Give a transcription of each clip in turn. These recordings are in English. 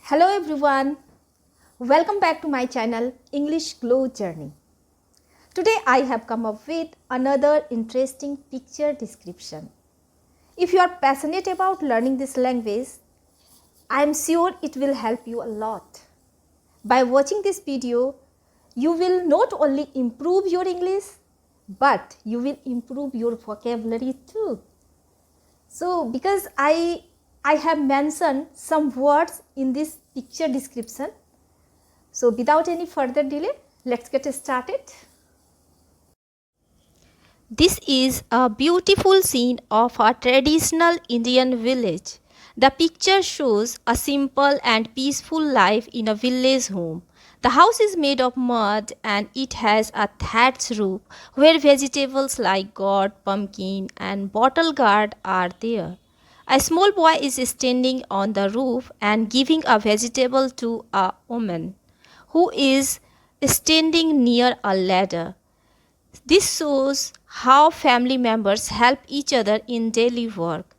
Hello everyone, welcome back to my channel English Glow Journey. Today I have come up with another interesting picture description. If you are passionate about learning this language, I am sure it will help you a lot. By watching this video, you will not only improve your English, but you will improve your vocabulary too. So because I have mentioned some words in this picture description. So without any further delay, let's get started. This is a beautiful scene of a traditional Indian village. The picture shows a simple and peaceful life in a village home. The house is made of mud and it has a thatched roof where vegetables like gourd, pumpkin and bottle gourd are there. A small boy is standing on the roof and giving a vegetable to a woman who is standing near a ladder. This shows how family members help each other in daily work.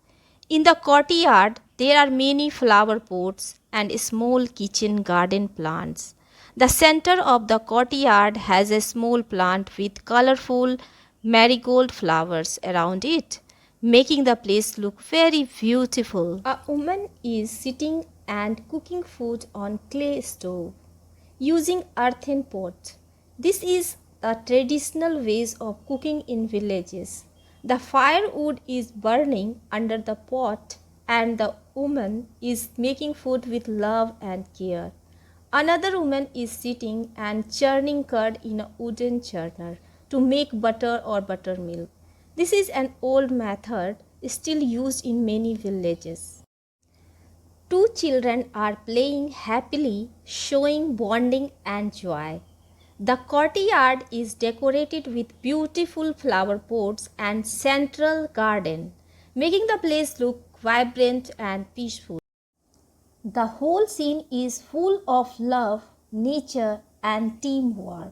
In the courtyard, there are many flower pots and small kitchen garden plants. The center of the courtyard has a small plant with colorful marigold flowers around it, making the place look very beautiful. A woman is sitting and cooking food on clay stove using earthen pot. This is a traditional ways of cooking in villages. The firewood is burning under the pot and the woman is making food with love and care. Another woman is sitting and churning curd in a wooden churner to make butter or buttermilk. This is an old method still used in many villages. Two children are playing happily, showing bonding and joy. The courtyard is decorated with beautiful flower pots and central garden, making the place look vibrant and peaceful. The whole scene is full of love, nature and teamwork.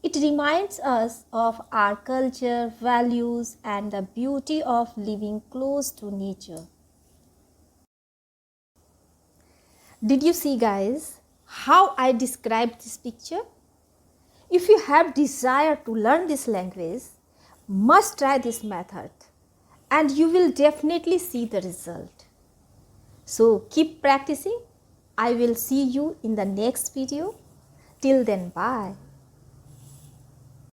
It reminds us of our culture, values and the beauty of living close to nature. Did you see guys how I described this picture? If you have desire to learn this language, must try this method and you will definitely see the result. So keep practicing. I will see you in the next video. Till then, bye.